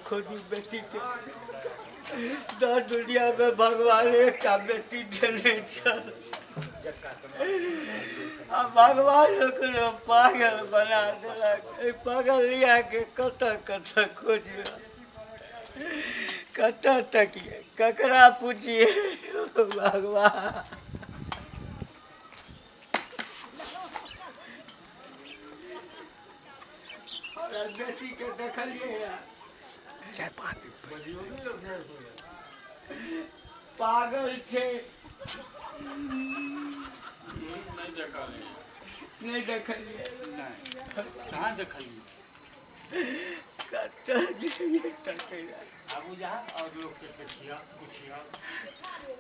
खोजी बेटी के दर दुनिया में भगवान एक का बेटी देने चल अब भगवान को पागल बना दिलक पागल लिया के कत खोजिए कत तकिए ककरा पूछिए भगवान बेटी के देखलिए पागल छे नहीं देखलिए कहाँ देखलिए आबू जहाँ और लोग के देखिए पूछिए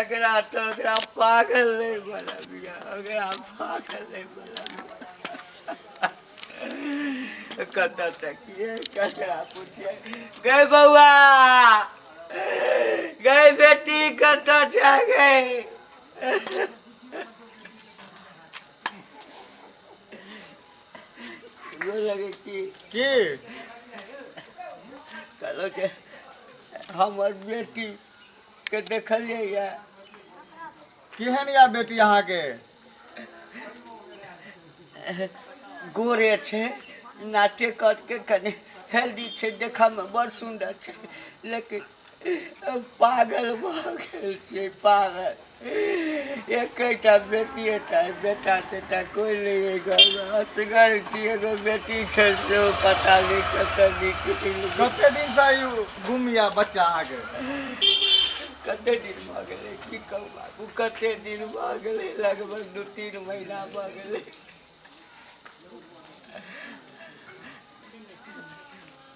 एकरा तो एकरा पागल नहीं बनाबिया एकरा पागल नहीं बनाबिया कत तकिए ककरा पूछिए गए बउआ गए बेटी कत जा गए वो लगे कि कहलो जे हमर बेटी के देखलिए या केहन या बेटी अहाँ के गोरे छे नाट्य करके कने हेल्दी छे देखा में बड़ सुंदर छे लेकिन पागल भ गेल छे पागल एकटा बेटी है बेटा सेटा कोई नहीं है घर में असगर छी एगो बेटी छे से पता नहीं कत निकल कते दिन से यू गुम या बच्चा अहाँ के कते दिन भ गेलै की कहू बाबू कते दिन भ गेलै लगभग 2-3 महीना भ गेलै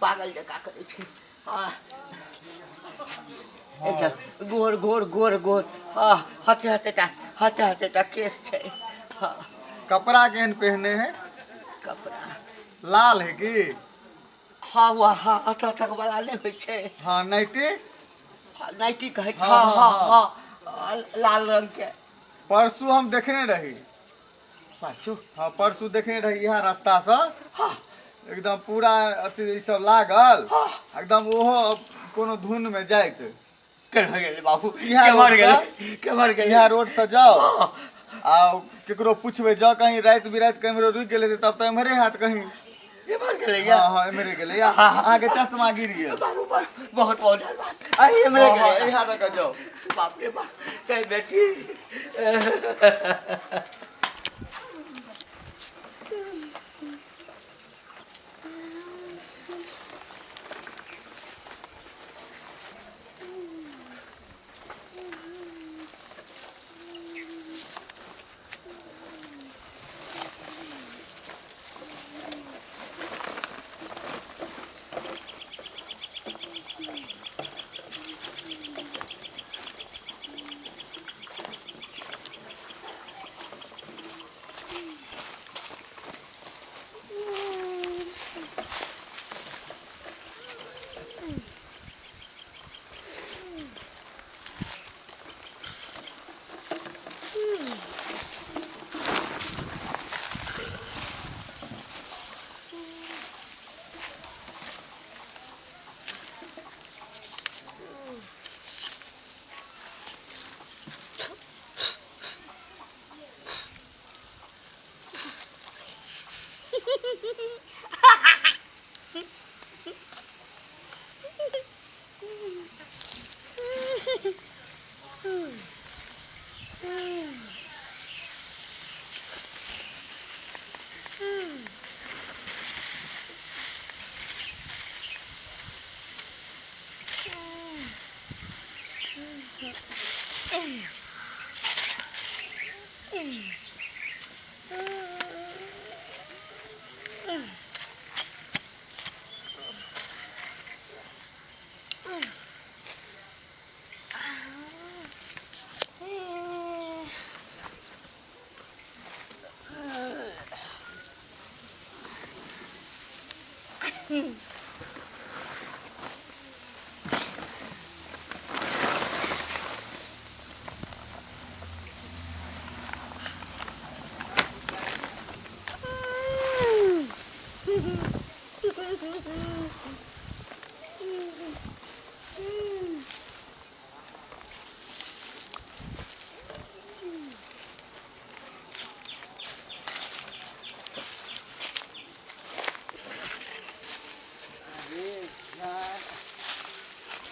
पागल जका करे छी हाँ गोर गोर गोर गोर हाँ हते हते टा केस छे हाँ कपड़ा केहन पहने है कपड़ा लाल है की हाँ वह हाँ अटक वाला नहीं होइ छे हाँ नाइटी नाइटी कहे हाँ, हाँ हाँ हाँ, हाँ लाल रंग के परसू हम देखने रही परसू हाँ परसू देखने रही यहाँ रास्ता से हाँ एकदम पूरा अथी ई सब लागल हाँ। एकदम ओहो कोनो धुन में जाइत कर गेल बाबू यहाँ के मर गेल यहाँ रोड से जाओ आ केकरो पूछबे जा कहीं रात बिरात कैमरो रुक गेले तब तो एमरे हाथ कहीं ये मर गेल या हाँ हाँ एमरे गेले या अहाँ के चश्मा गिर गेल बाबू बहुत बहुत धन्यवाद अरे ये मर हाँ, गेल यहाँ तक जाओ बाप रे बाप कहीं बेटी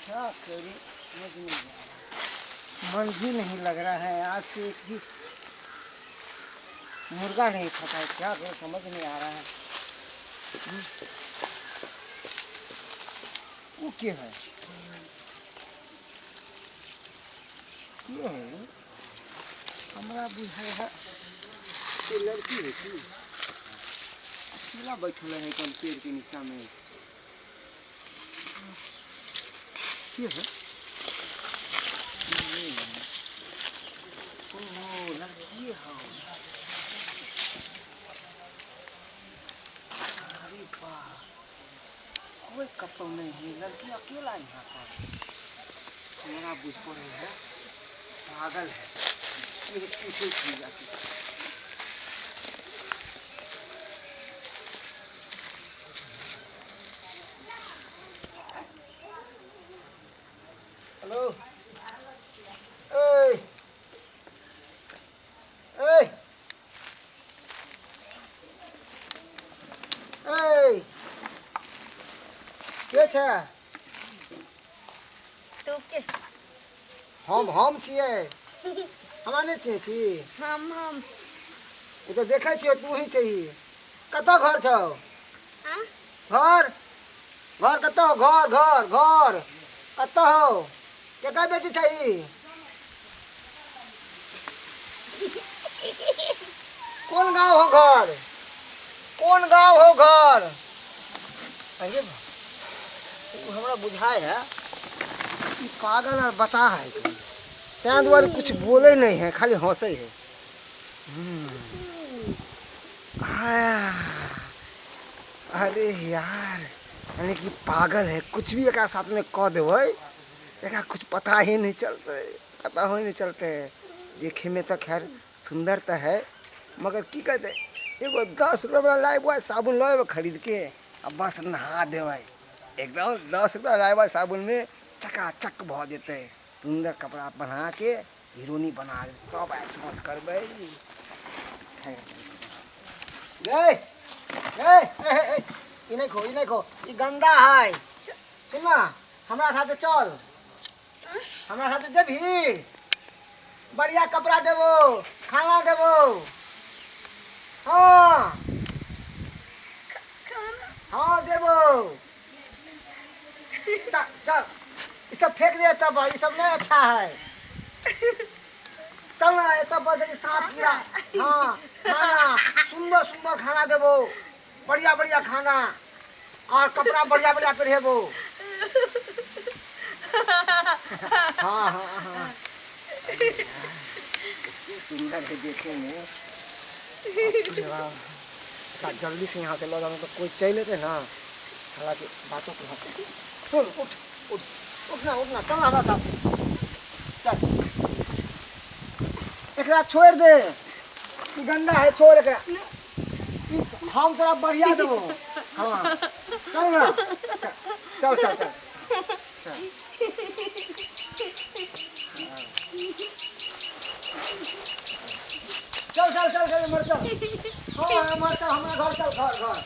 क्या करी समझ नहीं आ रहा, मन भी नहीं लग रहा है। आज से एक भी मुर्गा नहीं खाता है, क्या करूं समझ नहीं आ रहा है। वो क्या है, ये है हमारा बुझाया है ये लड़की है कि अकेला बैठल है कल पेड़ के नीचा में। क्या है ओह लड़की हो। अरे वाह, कोई कतो नहीं है, लड़की अकेला यहाँ पर। मेरा बुझ पड़े है, पागल है, ये पीछे छीन जाती है। हेलो, ए ए ए, के छै? तो के हम छियै, हमरा नहीं चिन्है छी? हम ये तो देखै छियै तू ही छही। कतऽ घर छौ? हाँ? घर घर कतऽ? घर घर घर कतऽ हो? केकर बेटी छही? कौन गांव हो घर? कौन गांव हो घर? अरे बा, तू हमरा बुझाए है कि पागल और बता है कहीं। तैं दुआरे कुछ बोले नहीं है, खाली हंसे है। अरे यार, यानी कि पागल है, कुछ भी एक साथ में कह देवे, एक कुछ पता ही नहीं चलते, पता ही नहीं चलते। देखे में तो खैर सुंदर तो है, मगर की कहते एगो 10 रुपये वाला लाइब साबुन लो खरीद के अब बस नहा देवे, एकदम 10 रुपया लाइब साबुन में चकाचक भ जेते। सुंदर कपड़ा बना के हीरोनी बना दे, तब ऐसे मत करबे। गए गए, ई नहीं खो, ई नहीं खो, ई गंदा है। सुन ना, हमरा साथे चल, हमरा साथे जेबही, बढ़िया कपड़ा देबो, खाना देबो। हाँ हाँ देबो। चल चल, ये सब फेंक दे, तब ये सब नहीं अच्छा है। चल ना, ये तब सांप कीड़ा। हाँ खाना, सुंदर सुंदर खाना देबो, बढ़िया बढ़िया खाना, और कपड़ा बढ़िया बढ़िया पहनेबो। हाँ हाँ हाँ, कितनी सुंदर है देखने में। जल्दी से यहाँ से लो जाओ, तो कोई चल लेते ना, हालांकि बातों को सुन। उठ उठ उठना उठना, चल हमारा साथ चल। एकरा छोड़ दे, ई गंदा है, छोड़ एकरा, हम तोरा बढ़िया देबो। हाँ चल ना, चल चल चल चल। चल चल चल चल मर चल। हाँ मर चल, हमारा घर चल, घर घर।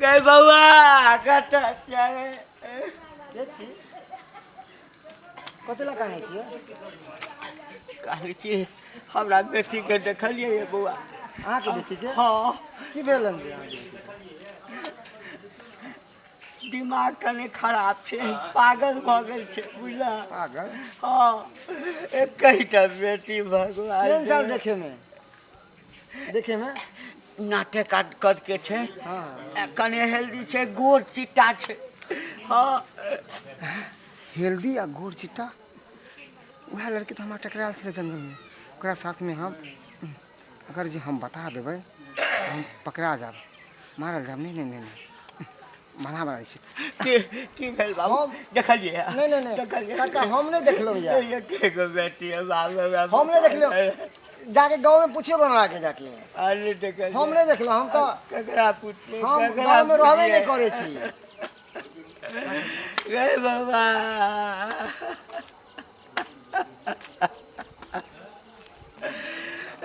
गए बउआ कत के छी कतेला कहने छियै कहली कि हमरा बेटी के देखलिए ये बउआ अहाँ के बेटी के हाँ की भेलन जे अहाँ के? दिमाग कने खराब छे पागल भ गेल छे बुझला पागल हाँ एक कईटा बेटी भगवान केहन साल देखे में नाटे काट कट के छे हाँ कने हेल्दी छे गोर चिट्टा छे हाँ हेल्दी आ गोर चिट्टा वह लड़की तो हमारा टकराल थे जंगल में ओकरा साथ में हम अगर जी हम बता देबै तो हम पकड़ा जाब मारल जाब नहीं नहीं नहीं नहीं मना मारै छी की भेल बाबू देखलिए नहीं नहीं नहीं काका हम नहीं देखलो यार ये के गो बेटी है बाबू हम नहीं देखलो जाके गांव में पूछियो बना के जाके अरे देखलिए हम नहीं देखलो हम तो ककरा पूछले हम गांव में रहबे नहीं करे छी गए बाबा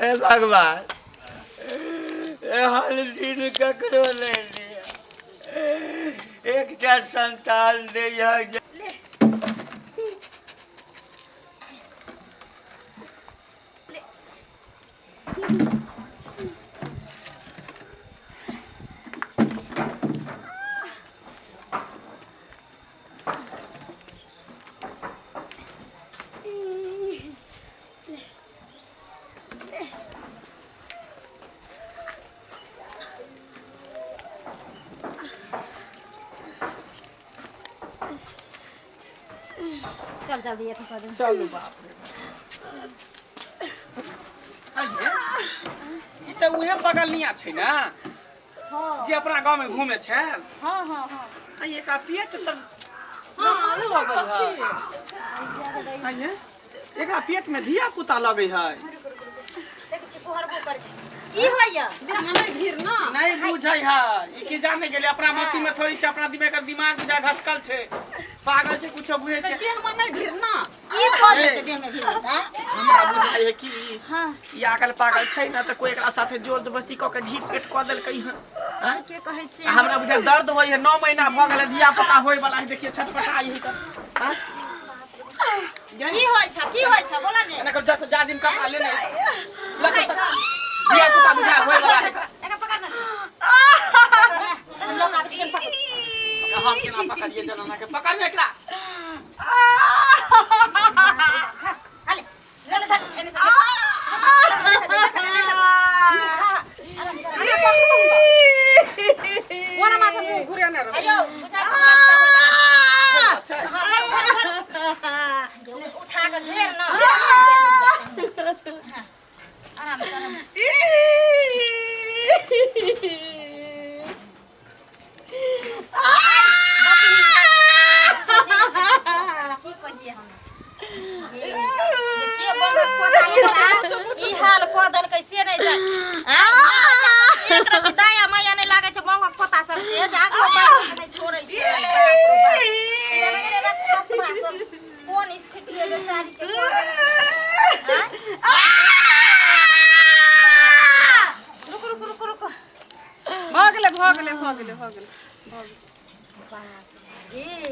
ए भगवान हर दिन ककरो ले लिया एकटा संतान दे चल जल्दी ये तो कर दे चलू बाप रे ई तो उहे बगलनिया छै ना हां जे अपना गांव में घूमे छै हां हां हां आ एकरा पेट त हां लगल है आइए एकरा पेट में धिया पुता लगे है देख छी पोहर ऊपर छी की होइया देख नहीं भीड़ ना नहीं बुझै है ई की जाने गेले अपना मती में थोड़ी छै अपना दिमाग दिमाग बुझा घसकल छै पागल छै कुछो बुझे छै देह में नहीं भीड़ ना की कर लेते देह में भीड़ होता हमरा बुझाय है कि हां ई आकल पागल छै ना त कोई एकरा साथे जोर जबरदस्ती क के ढीप पेट क देलकै है के कहै छी हमरा बुझा दर्द होय है 9 महीना भ गेलै धिया पुता होय वाला है देखिए छटपटा यही कर हां की होय छ बोला ने एना कर जा दिन कपड़ा लेने लगे तक धिया पुता बुझा होय वाला है एका पकड़ ना हम लोग आब चिकन पकड़ हम केना पकड़िए जनना के पकड़ ले एकरा अले ले धर एने से कोना माथा मुंह घुरे न रहो अयो उठा के घेर ना आराम से आराम हाल को दल कैसे नहीं जाए एक रति दाया मैया नहीं लागे छ मंगक पता सब के जागो बात नहीं छोड़ै छै कोन स्थिति है बेचारी के रुक रुक रुक रुक भ गेलै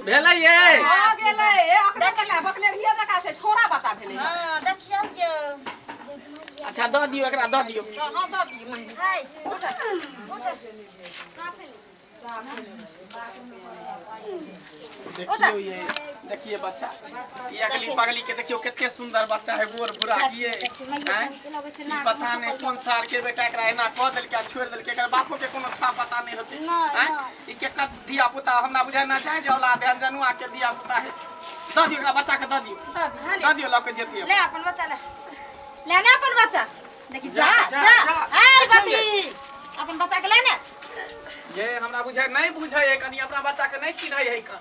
भेलै ये आ गेलै ओकरा के बकने रिया जका छै छोरा बच्चा भेलै हां देखियौ के अच्छा द दियो एकरा द दियो हां बाबी मन हाय उठ देखियो ये देखिए बच्चा ये अगली पगली के देखियो कितने सुंदर बच्चा है गोर भूरा किए हैं पता नहीं कौन साल के बेटा एकरा एना क देल के छोड़ देल के एकर बापो के कोनो था पता नहीं होते हैं ई के का दिया पुता हमरा बुझा ना चाहे जे औलाद है जनुआ के दिया पुता है द दियो एकरा बच्चा के द दियो लके जेतिए ले अपन बच्चा ले ना अपन बच्चा देखि जा जा, जा जा। ए बाबी अपन बच्चा के ले ना ये हमरा बुझा नहीं बुझे है कनी अपना बच्चा के नहीं चिन्है है का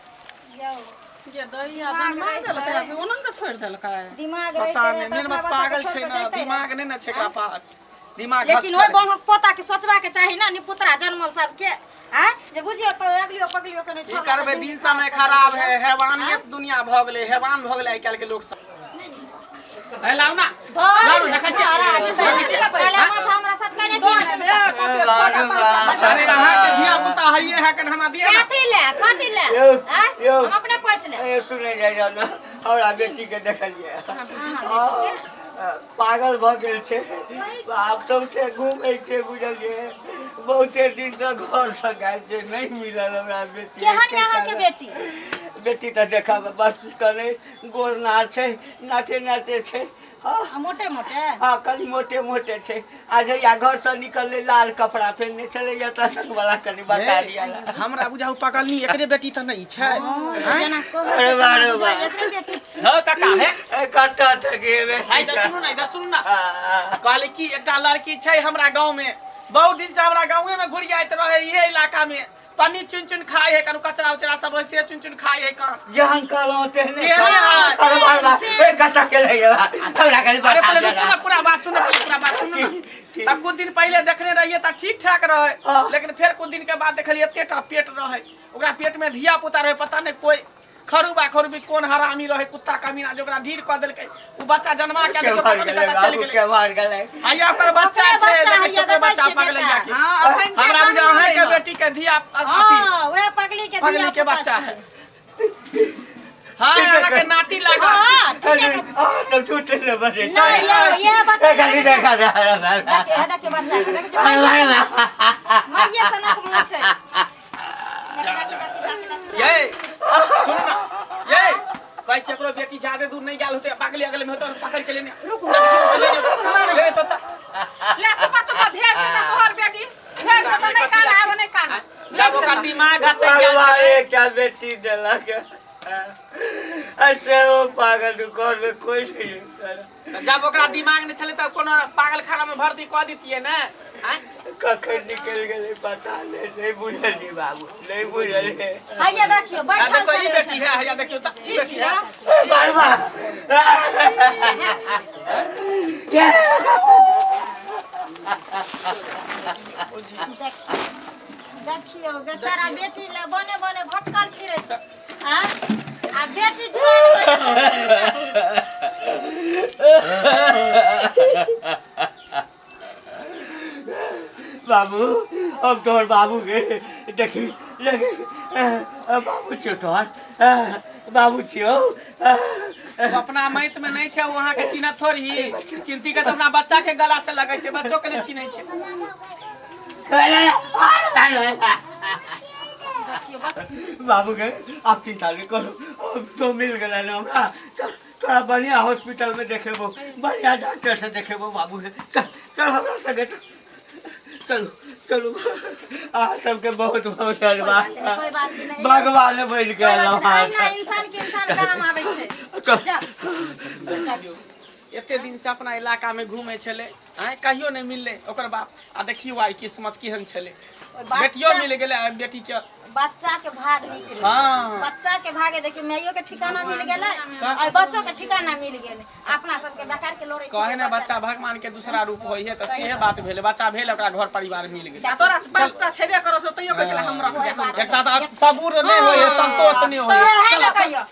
ये दैया जन्मा देलकै अभी ओनन के छोड़ देलकै दिमाग पता नहीं मेरे में पागल छै ना दिमाग नहीं ना छै एकरा पास दिमाग लेकिन ओइ बंगक पोता के सोचबा के चाही ना निपुत्रा जन्मल सब के हैं जे बुझियो अगलियो पगलियो के नहीं की छोड़ करबे दिन समय खराब है हैवानियत दुनिया भ गेलै हैवान भ गेलै आइ काल के लोग सब है लाउ ना लाउ देखै छी पहले माथा हमरा सटका नहीं छी अरे अहाँ के धिया पुता हइए है कन हमरा दिए ना कथि ले हैं हम अपने पैसे ले ए सुने जाय ना हमरा बेटी के देखलिए पागल भ गेल छे आब तो से घूमे छे बुझलिए बहुते दिन से घर से गाय छे नहीं मिलल हमरा बेटी केहन यहाँ के बेटी बेटी तो देखा बस करे गोर नार छे नाटे नाटे छे मोटे मोटे हाँ कनी मोटे मोटे छे आज या घर से निकलले लाल कपड़ा पहनने चले या संग वाला कनी बता दिया हमरा बुझाउ पकड़नी एकरे बेटी त नहीं छै जना को अरे बारे बा एकरे बेटी छी हो काका हे ए कट्टा ठगे बे हाय इधर सुनू ना कहले की एकटा लड़की छै हमरा गांव में बहुत दिन से हमरा गांव में घुरियाइत रहे इहे इलाका में पन्नी चुन चुन खाए है कनु कचरा उचरा सब ऐसे चुन चुन खाए है का जहां कहलो तेहने केहने है? अरे बार बार ए कट्टा के ले गया छौरा कनी अरे बता पहले दे रुको ना पूरा बात सुनो तब कुछ दिन पहले देखने रहिए त ठीक ठाक रहे लेकिन फिर कुछ दिन के बाद देखलिए एतेटा पेट रहे ओकरा पेट में धिया पुता रहे पता नहीं कोई खरूबी कोन हरामी रहे कुत्ता कमीना जोकरा ढीर क देलकै उ बच्चा जन्मा के देखो पता नहीं कता चल गेलै के मार गेलै आया पर बच्चा छै देखै छोटे बच्चा पगलै जाके हमरा बुझा है के बेटी के धिया अथी हां ओए पगली के बच्चा है हां हमरा के नाती लागा तब छूटे न बने नहीं ये बच्चा कनी देखा दे के बच्चा मैया सनक मुंह छै ये सुन ना ये कोई छकरो बेटी ज्यादा दूर नहीं गेल होते पागली अगले में होते पकड़ के लेने रुक ले तो ले तो बच्चों का भेड़ देता तोहर बेटी भेड़ देता नहीं काना है नहीं काना जब ओकर दिमाग घसे गेल अरे छे क्या बेटी देला के ऐसे वो पागल दुकान में कोई नहीं जब ओकरा दिमाग नहीं चले त कोनो पागल खाना में भर्ती क दितिए ना कखन निकल गए पता नहीं बुझली बाबू नहीं बुझली आइए देखियो आ बैठल देखो ई छै बेटी है या देखियो त ई बेटी है बार बार देखियो बेचारा बेटी ले बने बने भटकल फिरे छै आ बेटी जुआन बाबू अब तोहर बाबू के देखी लगे बाबू छियो तोहर बाबू छियो अपना मैत में नहीं छे वहां के चिन्ह थोड़ी चिंती के तो अपना बच्चा के गला से लगे छे बच्चों के नहीं चिन्ह छे बाबू के आप चिंता नहीं करो अब तो मिल गया ना हमरा थोड़ा बढ़िया हॉस्पिटल में देखेबो बढ़िया डॉक्टर से देखेबो बाबू के चल हमरा संगे चलो चलो सबके बहुत बहुत धन्यवाद कोई बात नहीं भगवान ने बैठ के इंसान के इंसान काम आवे छै जा एते दिन से अपना इलाका में घूमे छले कहियो नहीं मिलले ओकर बाप आ देखियो आई किस्मत केहन छले बेटियो मिल गेले बेटी के बच्चा के भाग निकले हाँ बच्चा के भागे देखियो माइयो के ठिकाना मिल गेले और बच्चों के ठिकाना मिल गेले अपना सब के बेकार के लोरे कहे ना बच्चा भगवान के दूसरा रूप होई है त सेहे बात भेले बच्चा भेल ओकरा घर परिवार मिल गेल तोरा बच्चा छेबे करो तो यो कहला हम रखबे हम एकटा त सबूर नहीं होय है संतोष नहीं होय है है ना कहियो